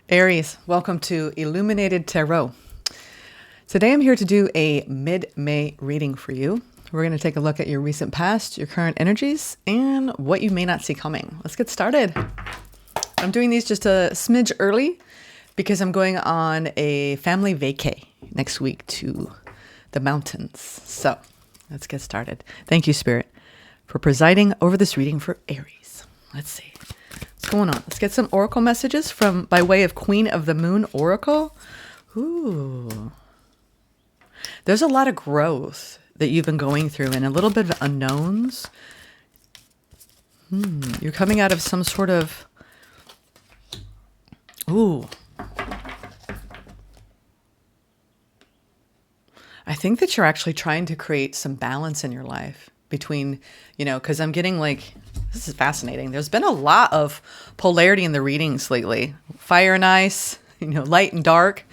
Aries, welcome to Illuminated Tarot. Today I'm here to do a mid-May reading for you. We're going to take a look at your recent past, your current energies, and what you may not see coming. Let's get started. I'm doing these just a smidge early because I'm going on a family vacay next week to the mountains. So let's get started. Thank you, Spirit, for presiding over this reading for Aries. Let's see. What's going on? Let's get some oracle messages from by way of Queen of the Moon Oracle. Ooh. There's a lot of growth that you've been going through and a little bit of unknowns. You're coming out of some sort of... Ooh. I think that you're actually trying to create some balance in your life between, because I'm getting like... This is fascinating. There's been a lot of polarity in the readings lately. Fire and ice, light and dark.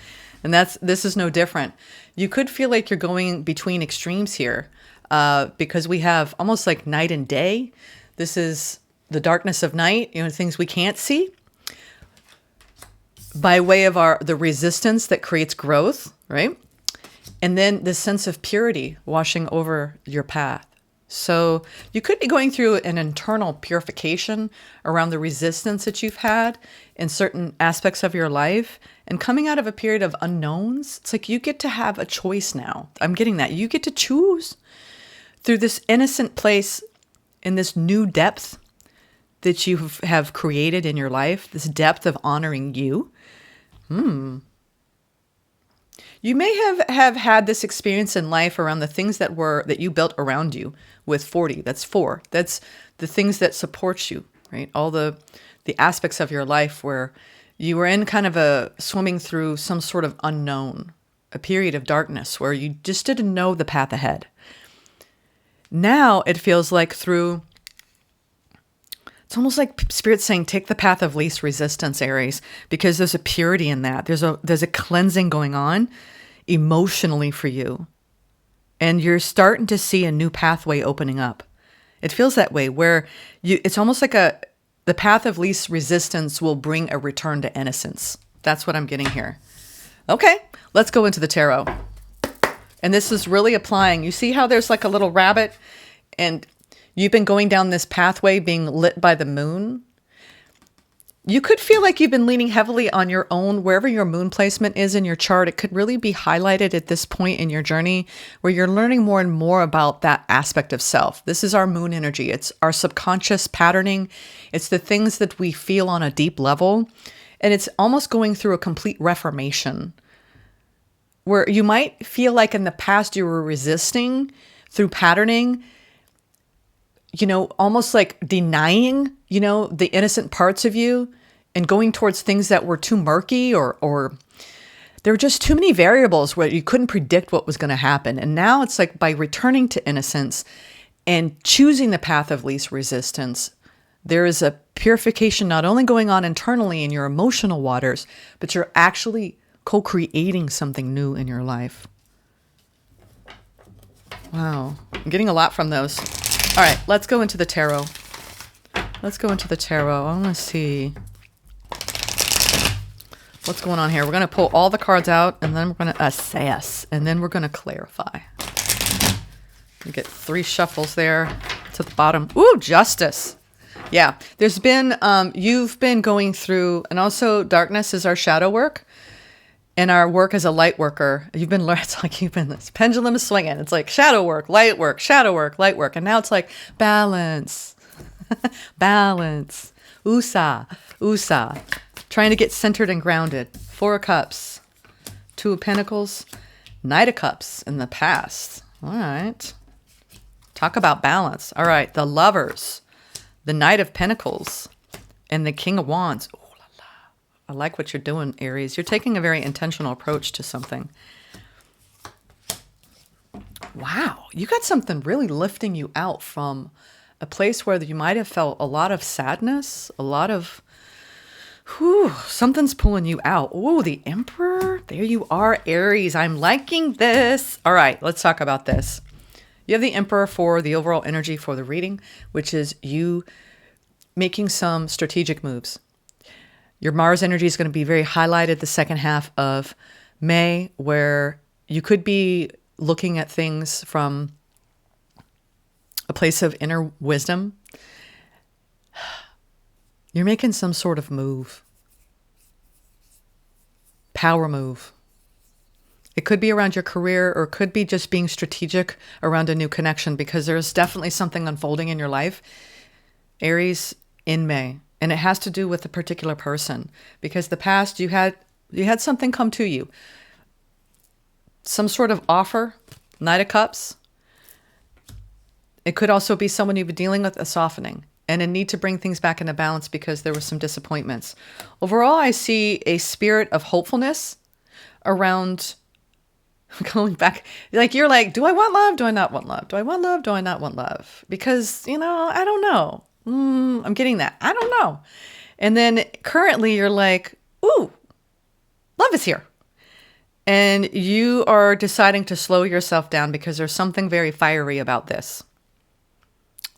And this is no different. You could feel like you're going between extremes here because we have almost like night and day. This is the darkness of night, things we can't see. By way of the resistance that creates growth, right? And then the sense of purity washing over your path. So you could be going through an internal purification around the resistance that you've had in certain aspects of your life and coming out of a period of unknowns. It's like you get to have a choice now. I'm getting that. You get to choose through this innocent place in this new depth that you have created in your life, this depth of honoring you. You may have had this experience in life around the things that you built around you with 40. That's 4. That's the things that support you, right? All the aspects of your life where you were in kind of a swimming through some sort of unknown, a period of darkness where you just didn't know the path ahead. Now it feels like it's almost like Spirit's saying, take the path of least resistance, Aries, because there's a purity in that. There's a cleansing going on emotionally for you. And you're starting to see a new pathway opening up. It feels that way where it's almost like the path of least resistance will bring a return to innocence. That's what I'm getting here. Okay, let's go into the tarot. And this is really applying. You see how there's like a little rabbit and you've been going down this pathway being lit by the moon. You could feel like you've been leaning heavily on your own, wherever your moon placement is in your chart. It could really be highlighted at this point in your journey where you're learning more and more about that aspect of self. This is our moon energy. It's our subconscious patterning. It's the things that we feel on a deep level. And it's almost going through a complete reformation where you might feel like in the past you were resisting through patterning, almost like denying, the innocent parts of you and going towards things that were too murky or there were just too many variables where you couldn't predict what was going to happen. And now it's like by returning to innocence and choosing the path of least resistance, there is a purification not only going on internally in your emotional waters, but you're actually co-creating something new in your life. Wow. I'm getting a lot from those. All right, let's go into the tarot. I want to see what's going on here. We're going to pull all the cards out, and then we're going to assess, and then we're going to clarify. You get 3 shuffles there to the bottom. Ooh, justice. Yeah, there's been, you've been going through, and also darkness is our shadow work. And our work as a light worker, this pendulum is swinging. It's like shadow work, light work, light work. And now it's like balance, balance, USA. Trying to get centered and grounded. 4 of Cups, 2 of Pentacles, Knight of Cups in the past. All right. Talk about balance. All right. The Lovers, the Knight of Pentacles, and the King of Wands. I like what you're doing, Aries. You're taking a very intentional approach to something. Wow, you got something really lifting you out from a place where you might have felt a lot of sadness, a lot of, something's pulling you out. Oh, the Emperor. There you are, Aries. I'm liking this. All right, let's talk about this. You have the Emperor for the overall energy for the reading, which is you making some strategic moves. Your Mars energy is going to be very highlighted the second half of May, where you could be looking at things from a place of inner wisdom. You're making some sort of move. Power move. It could be around your career, or it could be just being strategic around a new connection, because there's definitely something unfolding in your life, Aries, in May. And it has to do with a particular person, because the past you had something come to you. Some sort of offer, Knight of Cups. It could also be someone you've been dealing with, a softening and a need to bring things back into balance because there were some disappointments. Overall, I see a spirit of hopefulness around going back. Like, you're like, do I want love? Do I not want love? Do I want love? Do I not want love? Because, I don't know. I'm getting that. I don't know. And then currently you're like, ooh, love is here. And you are deciding to slow yourself down because there's something very fiery about this.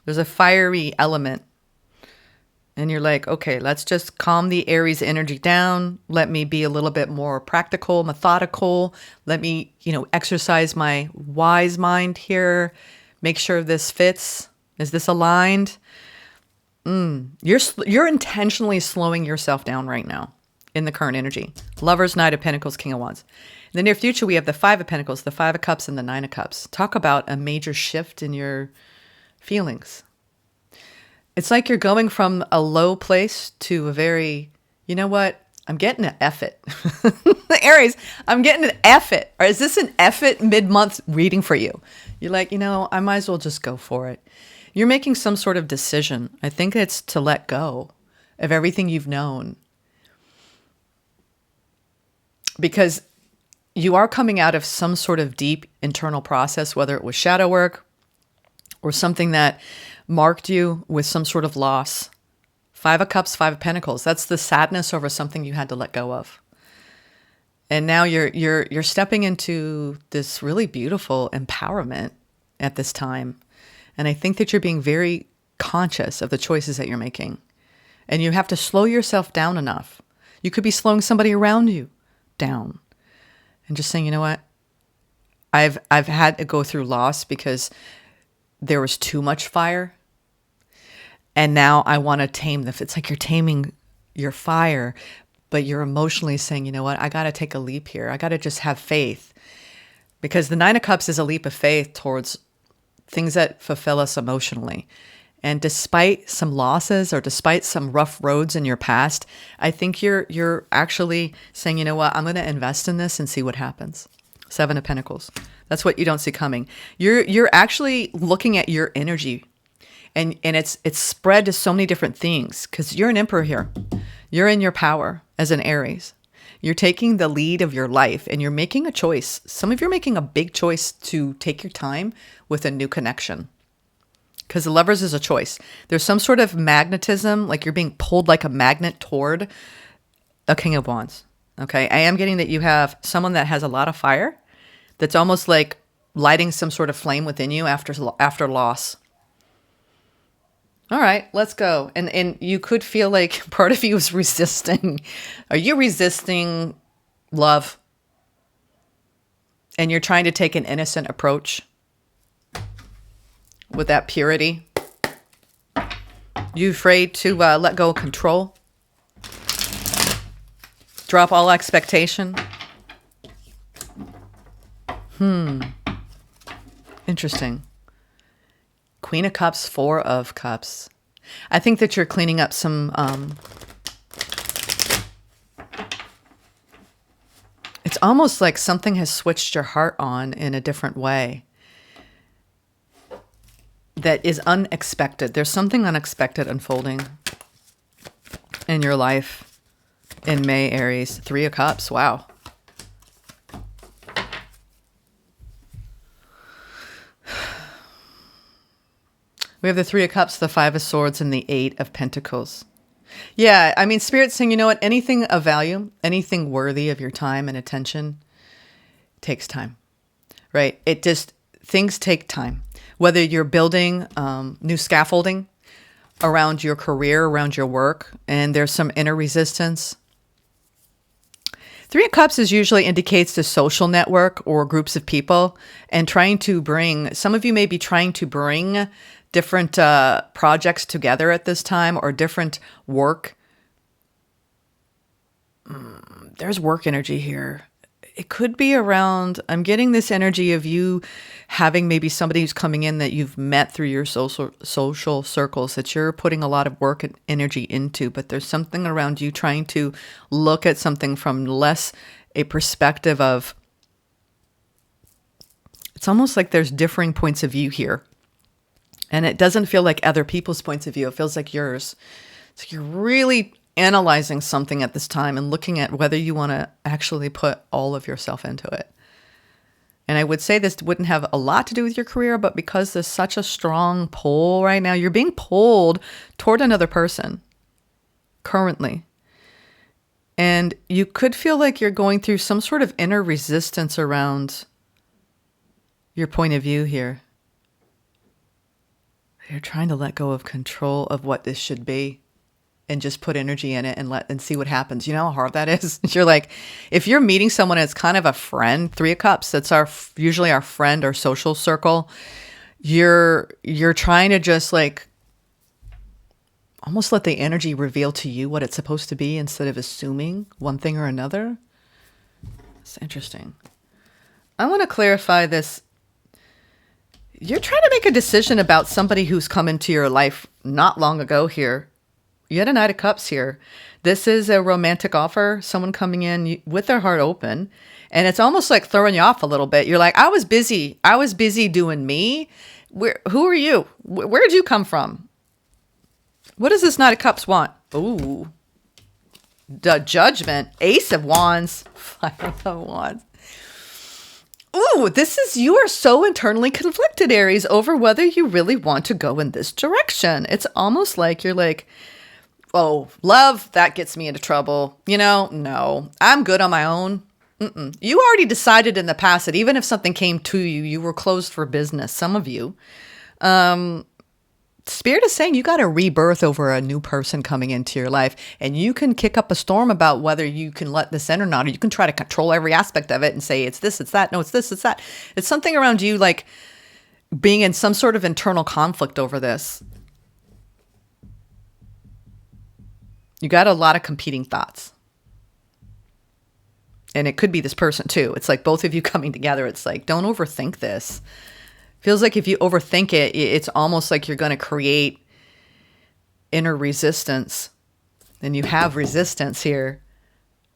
There's a fiery element. And you're like, okay, let's just calm the Aries energy down. Let me be a little bit more practical, methodical. Let me, exercise my wise mind here. Make sure this fits. Is this aligned? You're intentionally slowing yourself down right now in the current energy. Lovers, Knight of Pentacles, King of Wands. In the near future, we have the Five of Pentacles, the Five of Cups, and the Nine of Cups. Talk about a major shift in your feelings. It's like you're going from a low place to a very, you know what? I'm getting an F it. Aries, I'm getting an F it. Or is this an F it mid-month reading for you? You're like, I might as well just go for it. You're making some sort of decision. I think it's to let go of everything you've known. Because you are coming out of some sort of deep internal process, whether it was shadow work or something that marked you with some sort of loss. Five of Cups, Five of Pentacles. That's the sadness over something you had to let go of. And now you're stepping into this really beautiful empowerment at this time. And I think that you're being very conscious of the choices that you're making. And you have to slow yourself down enough. You could be slowing somebody around you down and just saying, you know what? I've had to go through loss because there was too much fire. And now I want to tame the, it's like you're taming your fire, but you're emotionally saying, you know what? I got to take a leap here. I got to just have faith, because the Nine of Cups is a leap of faith towards things that fulfill us emotionally. And despite some losses or despite some rough roads in your past, I think you're actually saying, you know what? I'm going to invest in this and see what happens. Seven of Pentacles. That's what you don't see coming. You're actually looking at your energy, and it's spread to so many different things, because you're an emperor here. You're in your power as an Aries. You're taking the lead of your life, and you're making a choice. Some of you are making a big choice to take your time with a new connection, because the Lovers is a choice. There's some sort of magnetism, like you're being pulled like a magnet toward a King of Wands. Okay, I am getting that you have someone that has a lot of fire, that's almost like lighting some sort of flame within you after loss. All right, let's go. And you could feel like part of you is resisting. Are you resisting love? And you're trying to take an innocent approach with that purity? You afraid to let go of control? Drop all expectation? Interesting. Queen of Cups, Four of Cups. I think that you're cleaning up some... it's almost like something has switched your heart on in a different way that is unexpected. There's something unexpected unfolding in your life in May, Aries. Three of Cups. Wow. We have the Three of Cups, the Five of Swords, and the Eight of Pentacles. Yeah, I mean, Spirit's saying, you know what? Anything of value, anything worthy of your time and attention takes time, right? Things take time. Whether you're building new scaffolding, around your career, around your work, and there's some inner resistance. Three of Cups is usually indicates the social network or groups of people, and some of you may be trying to bring different projects together at this time, or different work. There's work energy here. It could be around, I'm getting this energy of you having maybe somebody who's coming in that you've met through your social circles that you're putting a lot of work and energy into, but there's something around you trying to look at something from less a perspective of, it's almost like there's differing points of view here. And it doesn't feel like other people's points of view. It feels like yours. So you're really analyzing something at this time and looking at whether you want to actually put all of yourself into it. And I would say this wouldn't have a lot to do with your career, but because there's such a strong pull right now, you're being pulled toward another person currently. And you could feel like you're going through some sort of inner resistance around your point of view here. You're trying to let go of control of what this should be and just put energy in it and see what happens. You know how hard that is? You're like, if you're meeting someone that's kind of a friend, Three of Cups, that's usually our friend or social circle, you're trying to just like almost let the energy reveal to you what it's supposed to be instead of assuming one thing or another. It's interesting. I want to clarify this. You're trying to make a decision about somebody who's come into your life not long ago here. You had a Knight of Cups here. This is a romantic offer, someone coming in with their heart open. And it's almost like throwing you off a little bit. You're like, I was busy doing me. Who are you? Where did you come from? What does this Knight of Cups want? Ooh. The Judgment. Ace of Wands. Five of Wands. Ooh, you are so internally conflicted, Aries, over whether you really want to go in this direction. It's almost like you're like, oh, love, that gets me into trouble. No, I'm good on my own. You already decided in the past that even if something came to you, you were closed for business. Some of you. Spirit is saying you got a rebirth over a new person coming into your life, and you can kick up a storm about whether you can let this in or not, or you can try to control every aspect of it and say, it's this, it's that. No, it's this, it's that. It's something around you like being in some sort of internal conflict over this. You got a lot of competing thoughts. And it could be this person too. It's like both of you coming together. It's like, don't overthink this. Feels like if you overthink it, it's almost like you're going to create inner resistance. And you have resistance here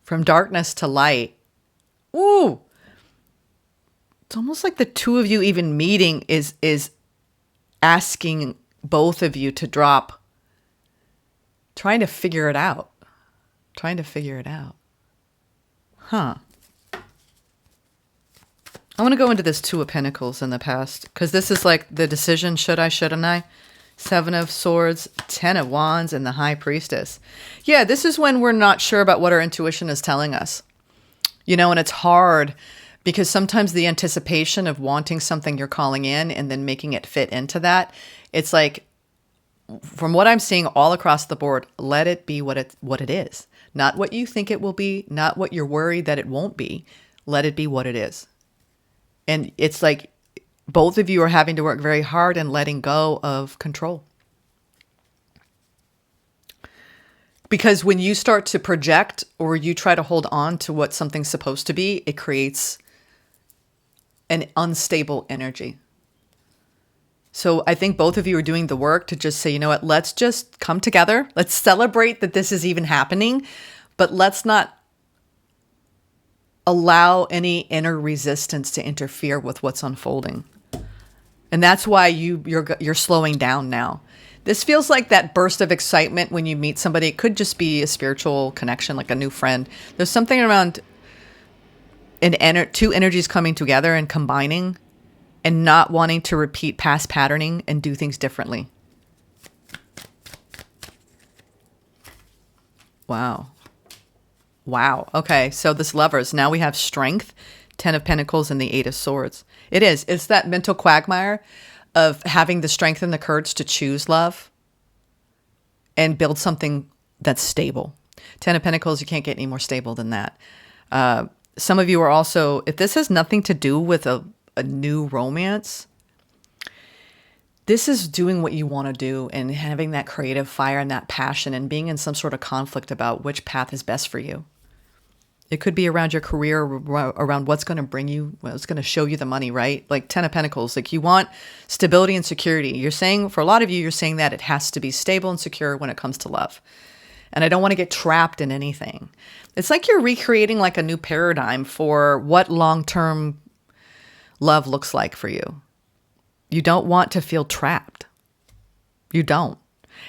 from darkness to light. Ooh. It's almost like the two of you even meeting is asking both of you to drop, trying to figure it out. Huh. I want to go into this Two of Pentacles in the past, because this is like the decision, should I, shouldn't I? Seven of Swords, 10 of Wands, and the High Priestess. Yeah, this is when we're not sure about what our intuition is telling us. And it's hard because sometimes the anticipation of wanting something you're calling in and then making it fit into that, it's like, from what I'm seeing all across the board, let it be what it is. Not what you think it will be, not what you're worried that it won't be. Let it be what it is. And it's like both of you are having to work very hard and letting go of control. Because when you start to project or you try to hold on to what something's supposed to be, it creates an unstable energy. So I think both of you are doing the work to just say, you know what, let's just come together. Let's celebrate that this is even happening, but let's not allow any inner resistance to interfere with what's unfolding. And that's why you're slowing down now. This feels like that burst of excitement when you meet somebody. It could just be a spiritual connection, like a new friend. There's something around two energies coming together and combining and not wanting to repeat past patterning and do things differently. Wow. Okay, so this Lovers, now we have Strength, 10 of Pentacles, and the 8 of Swords. It's that mental quagmire of having the strength and the courage to choose love. and build something that's stable. 10 of Pentacles, you can't get any more stable than that. Some of you are also, if this has nothing to do with a new romance, this is doing what you want to do and having that creative fire and that passion and being in some sort of conflict about which path is best for you. It could be around your career, around what's going to bring you, what's going to show you the money, right? Like 10 of Pentacles, like you want stability and security. You're saying, for a lot of you, you're saying that it has to be stable and secure when it comes to love. And I don't want to get trapped in anything. It's like you're recreating like a new paradigm for what long-term love looks like for you. You don't want to feel trapped. You don't.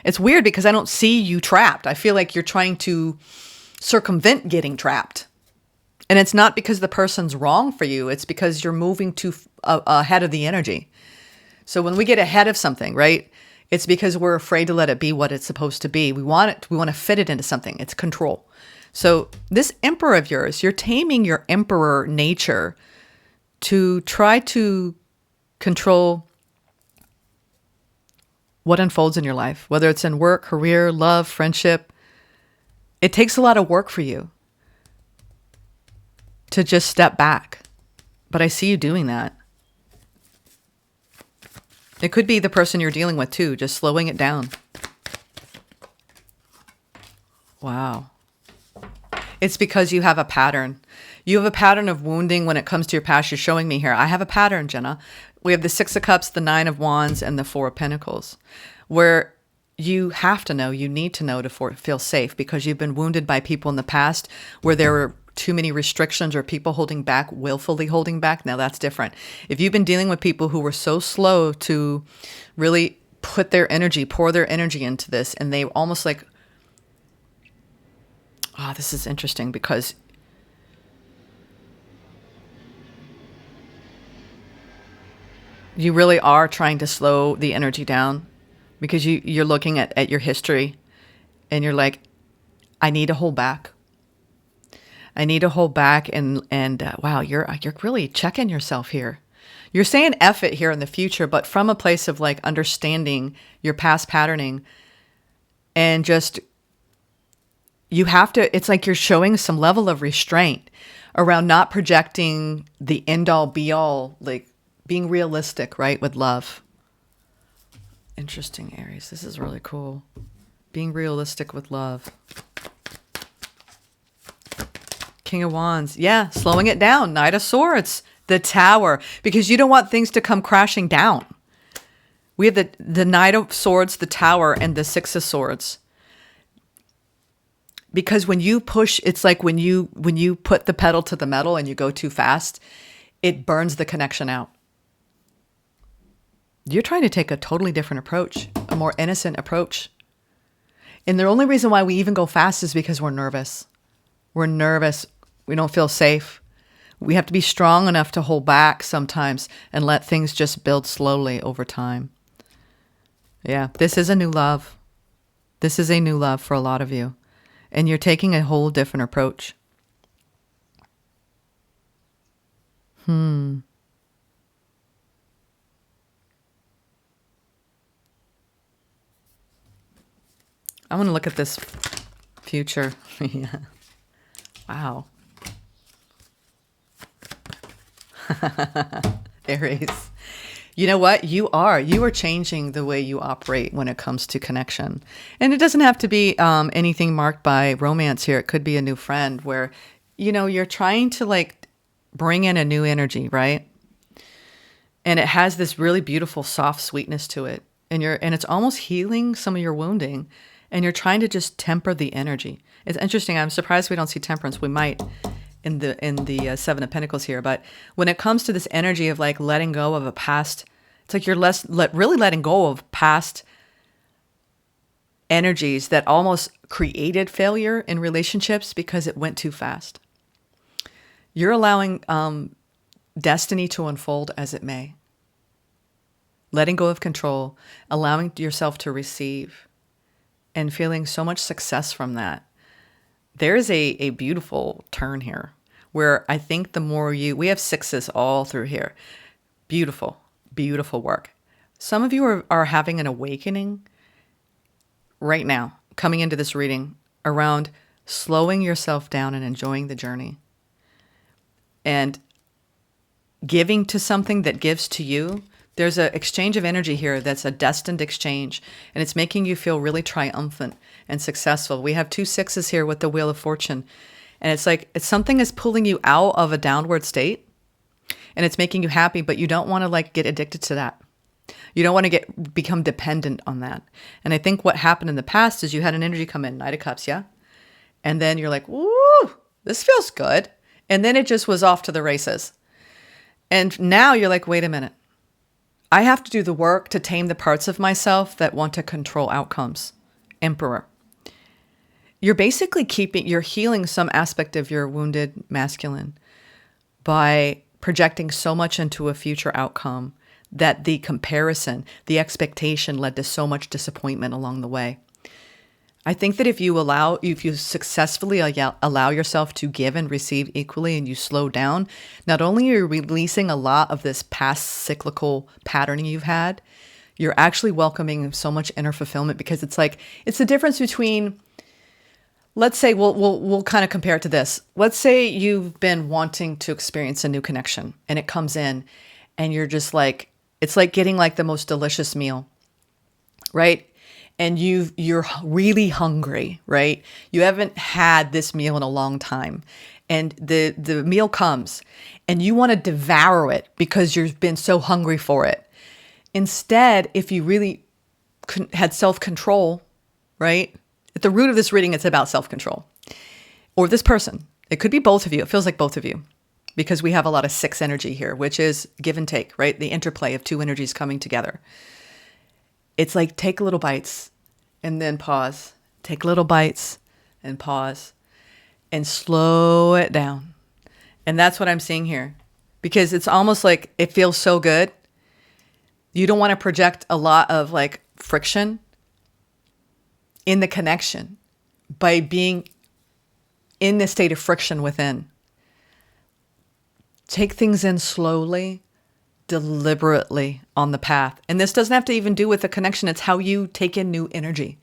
It's weird because I don't see you trapped. I feel like you're trying to circumvent getting trapped. And it's not because the person's wrong for you. It's because you're moving too ahead of the energy. So when we get ahead of something, right, it's because we're afraid to let it be what it's supposed to be. We want it. We want to fit it into something. It's control. So this emperor of yours, you're taming your emperor nature to try to control what unfolds in your life, whether it's in work, career, love, friendship. It takes a lot of work for you to just step back. But I see you doing that. It could be the person you're dealing with too, just slowing it down. Wow. It's because you have a pattern. You have a pattern of wounding when it comes to your past. You're showing me here. I have a pattern, Jenna. We have the 6 of Cups, the 9 of Wands, and the 4 of Pentacles, where you have to know, you need to know to feel safe because you've been wounded by people in the past where there were too many restrictions or people holding back, willfully holding back. Now that's different. If you've been dealing with people who were so slow to really pour their energy into this, and they almost like, oh, this is interesting because you really are trying to slow the energy down because you're looking at your history and you're like, I need to hold back. I need to hold back and wow, you're really checking yourself here. You're saying F it here in the future, but from a place of like understanding your past patterning and just, you have to, it's like you're showing some level of restraint around not projecting the end all be all, like being realistic, right? With love. Interesting, Aries. This is really cool. Being realistic with love. King of Wands. Yeah, slowing it down. Knight of Swords. The Tower. Because you don't want things to come crashing down. We have the Knight of Swords, the Tower, and the 6 of Swords. Because when you push, it's like when you put the pedal to the metal and you go too fast, it burns the connection out. You're trying to take a totally different approach, a more innocent approach. And the only reason why we even go fast is because we're nervous. We're nervous. We don't feel safe. We have to be strong enough to hold back sometimes and let things just build slowly over time. Yeah, this is a new love. This is a new love for a lot of you. And you're taking a whole different approach. I want to look at this future. Yeah. Wow. Aries. You know what? You are changing the way you operate when it comes to connection. And it doesn't have to be anything marked by romance here. It could be a new friend where, you're trying to like bring in a new energy, right? And it has this really beautiful soft sweetness to it. And it's almost healing some of your wounding. And you're trying to just temper the energy. It's interesting. I'm surprised we don't see temperance. We might in the 7 of Pentacles here. But when it comes to this energy of like letting go of a past, it's like you're really letting go of past energies that almost created failure in relationships because it went too fast. You're allowing destiny to unfold as it may. Letting go of control, allowing yourself to receive. And feeling so much success from that. There's a beautiful turn here where I think the more we have 6s all through here. Beautiful, beautiful work. Some of you are having an awakening right now. coming into this reading around slowing yourself down and enjoying the journey and giving to something that gives to you. There's an exchange of energy here that's a destined exchange, and it's making you feel really triumphant and successful. We have 2 6s here with the Wheel of Fortune, and it's like it's something is pulling you out of a downward state, and it's making you happy, but you don't want to like get addicted to that. You don't want to become dependent on that. And I think what happened in the past is you had an energy come in, Knight of Cups, yeah? And then you're like, woo, this feels good. And then it just was off to the races. And now you're like, wait a minute. I have to do the work to tame the parts of myself that want to control outcomes. Emperor. You're basically you're healing some aspect of your wounded masculine by projecting so much into a future outcome that the comparison, the expectation led to so much disappointment along the way. I think that if you successfully allow yourself to give and receive equally and you slow down, not only are you releasing a lot of this past cyclical patterning you've had, you're actually welcoming so much inner fulfillment, because it's like, it's the difference between, let's say, we'll kind of compare it to this. Let's say you've been wanting to experience a new connection and it comes in and you're just like, it's like getting like the most delicious meal, right? And you're really hungry, right? You haven't had this meal in a long time. And the meal comes and you want to devour it because you've been so hungry for it. Instead, if you really had self-control, right? At the root of this reading, it's about self-control. Or this person. It could be both of you. It feels like both of you, because we have a lot of 6 energy here, which is give and take, right? The interplay of 2 energies coming together. It's like take little bites and then pause. Take little bites and pause and slow it down. And that's what I'm seeing here, because it's almost like it feels so good. You don't want to project a lot of like friction in the connection by being in the state of friction within. Take things in slowly, deliberately on the path. And this doesn't have to even do with the connection. It's how you take in new energy.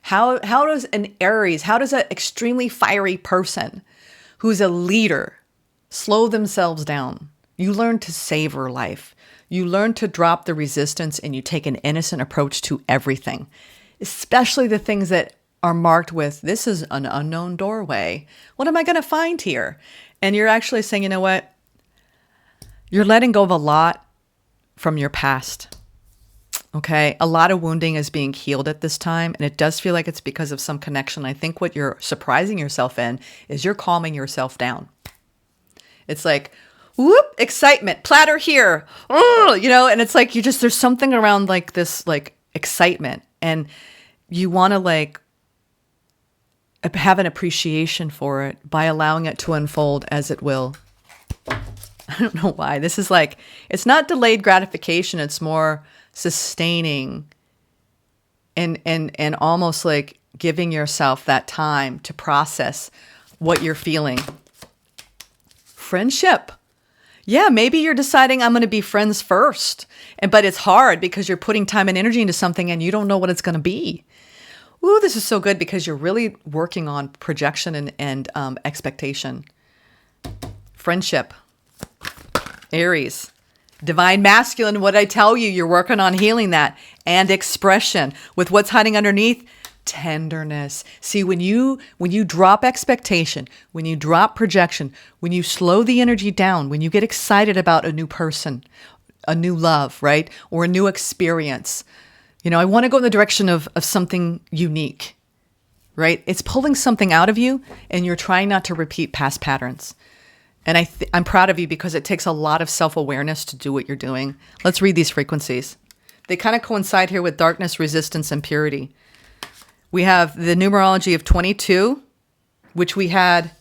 How does an Aries, how does an extremely fiery person who's a leader slow themselves down? You learn to savor life. You learn to drop the resistance and you take an innocent approach to everything, especially the things that are marked with, this is an unknown doorway. What am I going to find here? And you're actually saying, you know what? You're letting go of a lot from your past. Okay. A lot of wounding is being healed at this time. And it does feel like it's because of some connection. I think what you're surprising yourself in is you're calming yourself down. It's like, whoop, excitement, platter here. Oh, and it's like, there's something around like this, like excitement, and you want to like have an appreciation for it by allowing it to unfold as it will. I don't know why. This is like, it's not delayed gratification. It's more sustaining and almost like giving yourself that time to process what you're feeling. Friendship. Yeah, maybe you're deciding I'm going to be friends first. But it's hard because you're putting time and energy into something and you don't know what it's going to be. Ooh, this is so good because you're really working on projection and expectation. Friendship. Aries. Divine masculine, what I tell you, you're working on healing that. And expression. With what's hiding underneath, tenderness. See, when you drop expectation, when you drop projection, when you slow the energy down, when you get excited about a new person, a new love, right? Or a new experience, I want to go in the direction of something unique, right? It's pulling something out of you and you're trying not to repeat past patterns. And I'm proud of you because it takes a lot of self-awareness to do what you're doing. Let's read these frequencies. They kind of coincide here with darkness, resistance, and purity. We have the numerology of 22, which we had,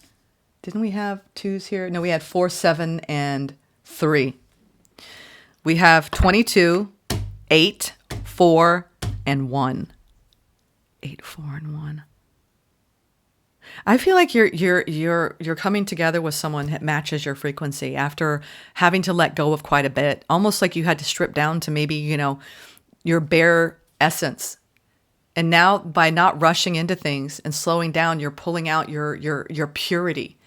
didn't we have 2s here? No, we had 4, 7, and 3. We have 22, 8, 4, and 1. 8, 4, and 1. I feel like you're coming together with someone that matches your frequency after having to let go of quite a bit. Almost like you had to strip down to maybe, your bare essence. And now by not rushing into things and slowing down, you're pulling out your purity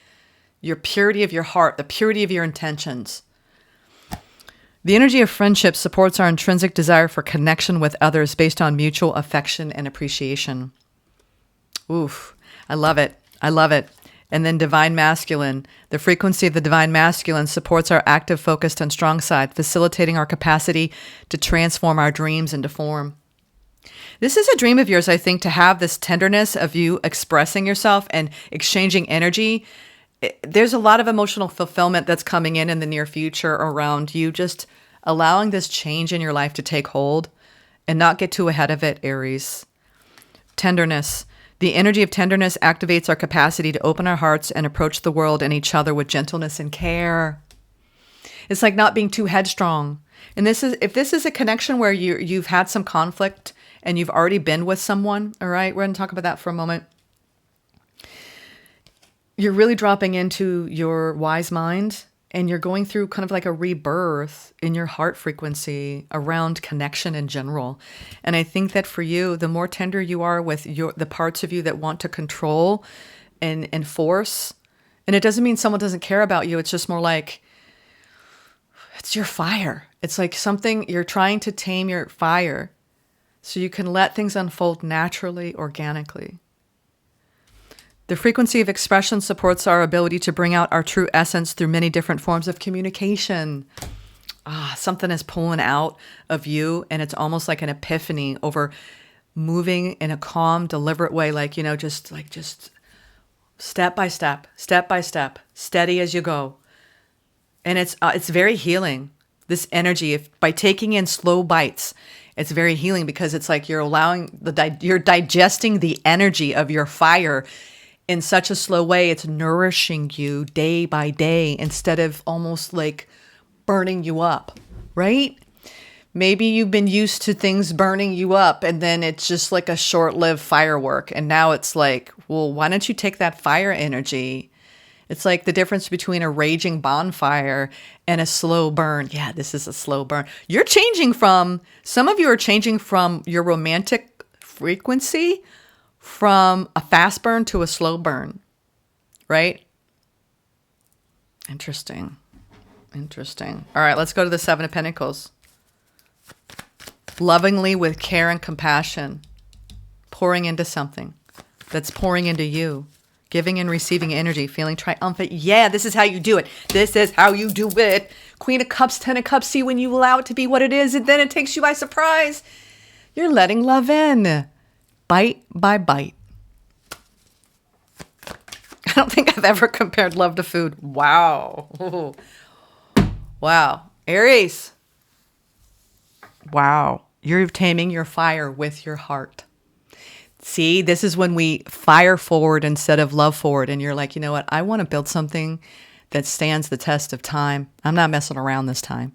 of your heart, the purity of your intentions. The energy of friendship supports our intrinsic desire for connection with others based on mutual affection and appreciation. Oof, I love it. I love it. And then divine masculine. The frequency of the divine masculine supports our active, focused, and strong side, facilitating our capacity to transform our dreams into form. This is a dream of yours, I think, to have this tenderness of you expressing yourself and exchanging energy. There's a lot of emotional fulfillment that's coming in the near future around you just allowing this change in your life to take hold and not get too ahead of it, Aries. Tenderness. The energy of tenderness activates our capacity to open our hearts and approach the world and each other with gentleness and care. It's like not being too headstrong. And if this is a connection where you've had some conflict and you've already been with someone, all right, we're going to talk about that for a moment. You're really dropping into your wise mind and you're going through kind of like a rebirth in your heart frequency around connection in general. And I think that for you, the more tender you are with the parts of you that want to control and enforce, and it doesn't mean someone doesn't care about you. It's just more like, it's your fire. It's like something you're trying to tame your fire so you can let things unfold naturally, organically. The frequency of expression supports our ability to bring out our true essence through many different forms of communication. Something is pulling out of you, and it's almost like an epiphany over moving in a calm, deliberate way, just step by step, steady as you go. And it's very healing. This energy, by taking in slow bites, it's very healing because it's like you're you're digesting the energy of your fire in such a slow way. It's nourishing you day by day instead of almost like burning you up, right? Maybe you've been used to things burning you up and then it's just like a short-lived firework. And now it's like, well, why don't you take that fire energy? It's like the difference between a raging bonfire and a slow burn. Yeah, this is a slow burn. Some of you are changing from your romantic frequency from a fast burn to a slow burn, right? Interesting. All right, let's go to the Seven of Pentacles. Lovingly with care and compassion, pouring into something that's pouring into you, giving and receiving energy, feeling triumphant. Yeah, this is how you do it. Queen of Cups, Ten of Cups. See, when you allow it to be what it is, and then it takes you by surprise. You're letting love in. Bite by bite. I don't think I've ever compared love to food. Wow. Wow. Aries. Wow. You're taming your fire with your heart. See, this is when we fire forward instead of love forward. And you're like, you know what? I want to build something that stands the test of time. I'm not messing around this time.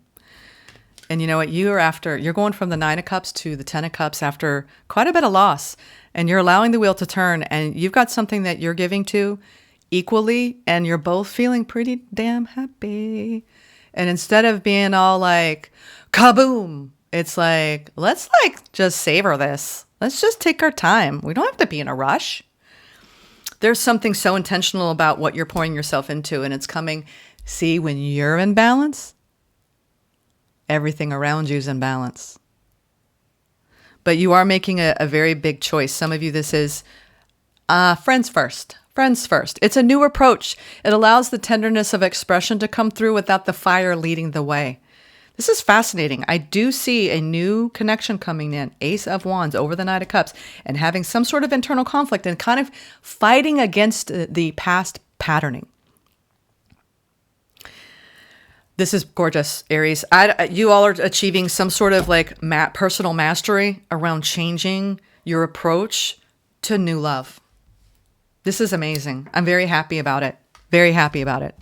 And you know what? You're going from the Nine of Cups to the Ten of Cups after quite a bit of loss. And you're allowing the wheel to turn. And you've got something that you're giving to equally. And you're both feeling pretty damn happy. And instead of being all like, kaboom, it's like, let's just savor this. Let's just take our time. We don't have to be in a rush. There's something so intentional about what you're pouring yourself into. And it's coming. See, when you're in balance, everything around you is in balance. But you are making a very big choice. Some of you, this is friends first. Friends first. It's a new approach. It allows the tenderness of expression to come through without the fire leading the way. This is fascinating. I do see a new connection coming in. Ace of Wands over the Knight of Cups and having some sort of internal conflict and kind of fighting against the past patterning. This is gorgeous, Aries. You all are achieving some sort of like personal mastery around changing your approach to new love. This is amazing. I'm very happy about it. Very happy about it.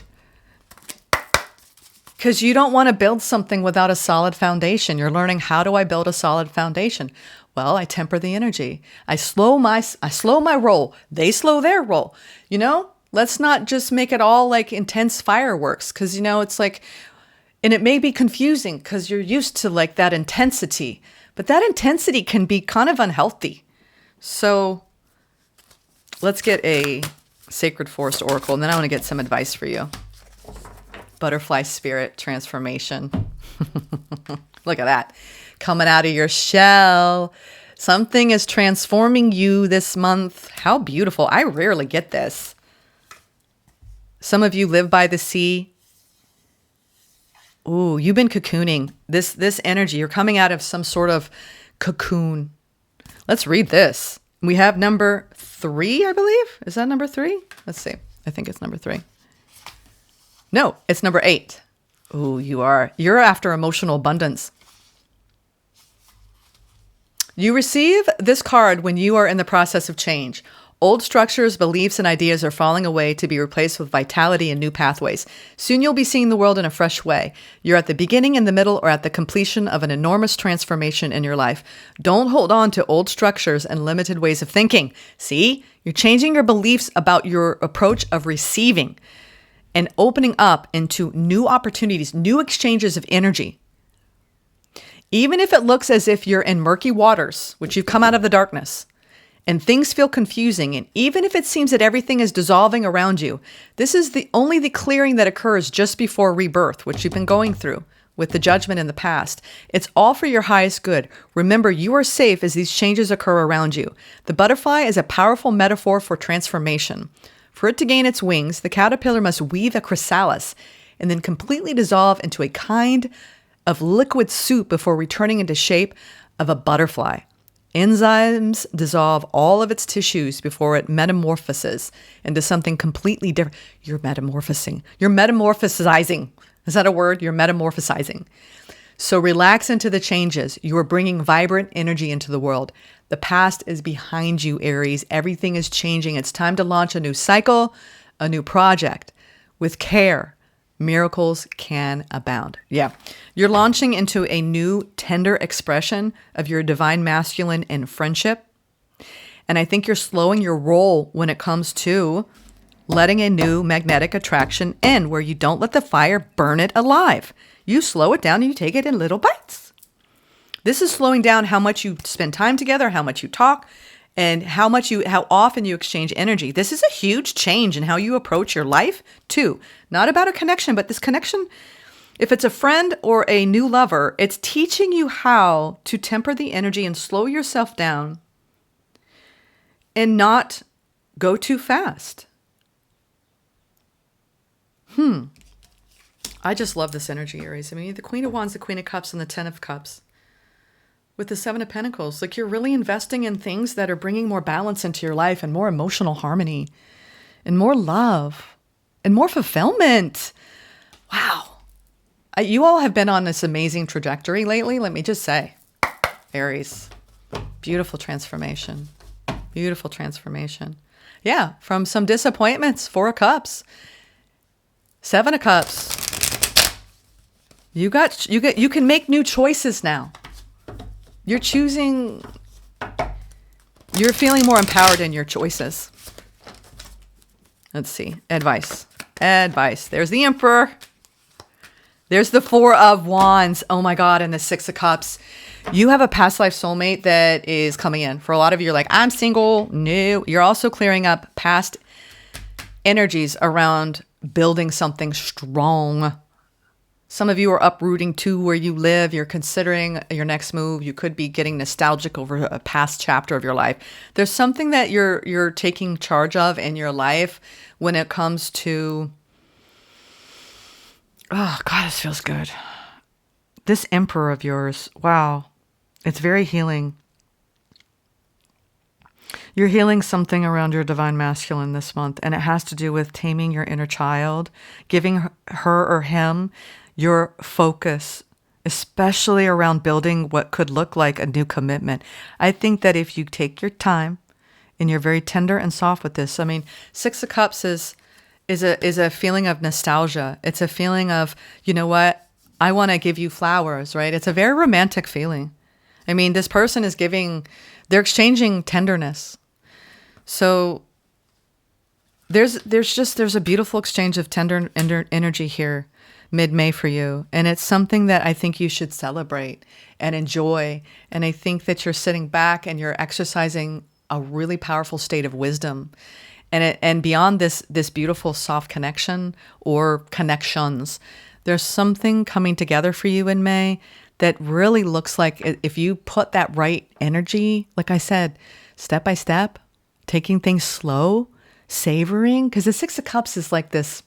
Because you don't want to build something without a solid foundation. You're learning, how do I build a solid foundation? Well, I temper the energy. I slow my roll. They slow their roll. You know, let's not just make it all like intense fireworks. Because, you know, it's like, and it may be confusing because you're used to like that intensity. But that intensity can be kind of unhealthy. So let's get a Sacred Forest Oracle, and then I want to get some advice for you. Butterfly Spirit Transformation. Look at that. Coming out of your shell. Something is transforming you this month. How beautiful. I rarely get this. Some of you live by the sea. Ooh, you've been cocooning. This energy, you're coming out of some sort of cocoon. Let's read this. We have number 3, I believe. Is that number 3? Let's see. I think it's number 3. No, it's number 8. Ooh, you're after emotional abundance. You receive this card when you are in the process of change. Old structures, beliefs, and ideas are falling away to be replaced with vitality and new pathways. Soon you'll be seeing the world in a fresh way. You're at the beginning, in the middle, or at the completion of an enormous transformation in your life. Don't hold on to old structures and limited ways of thinking. See, you're changing your beliefs about your approach of receiving and opening up into new opportunities, new exchanges of energy. Even if it looks as if you're in murky waters, which you've come out of the darkness, and things feel confusing, and even if it seems that everything is dissolving around you, this is only the clearing that occurs just before rebirth, which you've been going through with the judgment in the past. It's all for your highest good. Remember, you are safe as these changes occur around you. The butterfly is a powerful metaphor for transformation. For it to gain its wings, the caterpillar must weave a chrysalis and then completely dissolve into a kind of liquid soup before returning into shape of a butterfly. Enzymes dissolve all of its tissues before it metamorphoses into something completely different. You're metamorphosing. You're metamorphosizing. Is that a word? You're metamorphosizing. So relax into the changes. You are bringing vibrant energy into the world. The past is behind you, Aries. Everything is changing. It's time to launch a new cycle, a new project. With care, miracles can abound. Yeah. You're launching into a new tender expression of your divine masculine in friendship. And I think you're slowing your roll when it comes to letting a new magnetic attraction in, where you don't let the fire burn it alive. You slow it down and you take it in little bites. This is slowing down how much you spend time together, how much you talk, and how often you exchange energy. This is a huge change in how you approach your life too. Not about a connection, but this connection, if it's a friend or a new lover, it's teaching you how to temper the energy and slow yourself down and not go too fast. I just love this energy, Aries. I mean, the Queen of Wands, the Queen of Cups, and the Ten of Cups. With the Seven of Pentacles, like you're really investing in things that are bringing more balance into your life and more emotional harmony and more love and more fulfillment. Wow. You all have been on this amazing trajectory lately. Let me just say, Aries, beautiful transformation. Beautiful transformation. Yeah, from some disappointments, 4 of Cups, 7 of Cups. You can make new choices now. You're choosing, you're feeling more empowered in your choices. Let's see. Advice. There's the Emperor. There's the 4 of Wands. Oh my God. And the 6 of Cups. You have a past life soulmate that is coming in. For a lot of you, you're like, I'm single. No. You're also clearing up past energies around building something strong. Some of you are uprooting to where you live. You're considering your next move. You could be getting nostalgic over a past chapter of your life. There's something that you're taking charge of in your life when it comes to, oh God, this feels good. This Emperor of yours, wow, it's very healing. You're healing something around your divine masculine this month, and it has to do with taming your inner child, giving her or him your focus, especially around building what could look like a new commitment. I think that if you take your time and you're very tender and soft with this, I mean, 6 of Cups is a feeling of nostalgia. It's a feeling of, you know what, I want to give you flowers, right? It's a very romantic feeling. I mean, this person is they're exchanging tenderness. So there's a beautiful exchange of tender energy here mid-May for you. And it's something that I think you should celebrate and enjoy. And I think that you're sitting back and you're exercising a really powerful state of wisdom. And beyond this beautiful soft connection or connections, there's something coming together for you in May that really looks like if you put that right energy, like I said, step by step, taking things slow, savoring, because the Six of Cups is like this,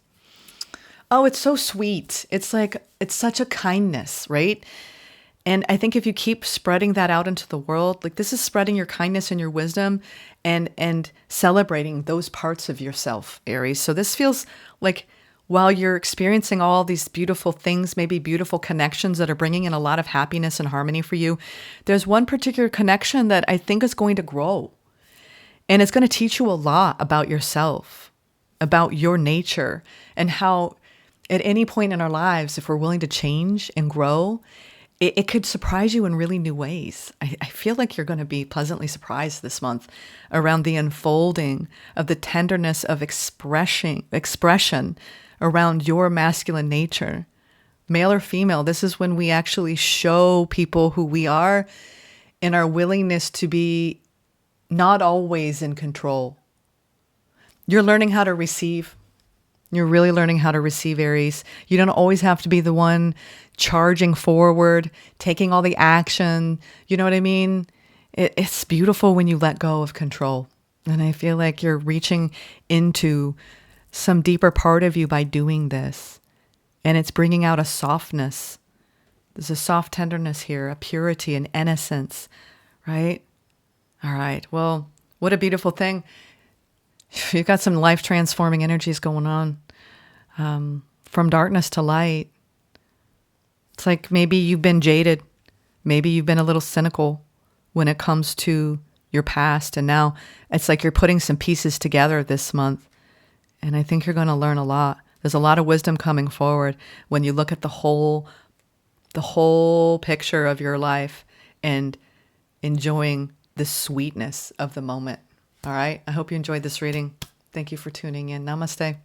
oh, it's so sweet. It's like, it's such a kindness, right? And I think if you keep spreading that out into the world, like this is spreading your kindness and your wisdom and celebrating those parts of yourself, Aries. So this feels like while you're experiencing all these beautiful things, maybe beautiful connections that are bringing in a lot of happiness and harmony for you, there's one particular connection that I think is going to grow. And it's going to teach you a lot about yourself, about your nature, and how at any point in our lives, if we're willing to change and grow, it could surprise you in really new ways. I feel like you're going to be pleasantly surprised this month around the unfolding of the tenderness of expression around your masculine nature. Male or female, this is when we actually show people who we are and our willingness to be not always in control. You're learning how to receive. You're really learning how to receive, Aries. You don't always have to be the one charging forward, taking all the action. You know what I mean? It's beautiful when you let go of control. And I feel like you're reaching into some deeper part of you by doing this. And it's bringing out a softness. There's a soft tenderness here, a purity, an innocence, right? All right. Well, what a beautiful thing. You've got some life transforming energies going on. From darkness to light. It's like maybe you've been jaded. Maybe you've been a little cynical when it comes to your past. And now it's like you're putting some pieces together this month. And I think you're going to learn a lot. There's a lot of wisdom coming forward when you look at the whole picture of your life and enjoying the sweetness of the moment. All right. I hope you enjoyed this reading. Thank you for tuning in. Namaste.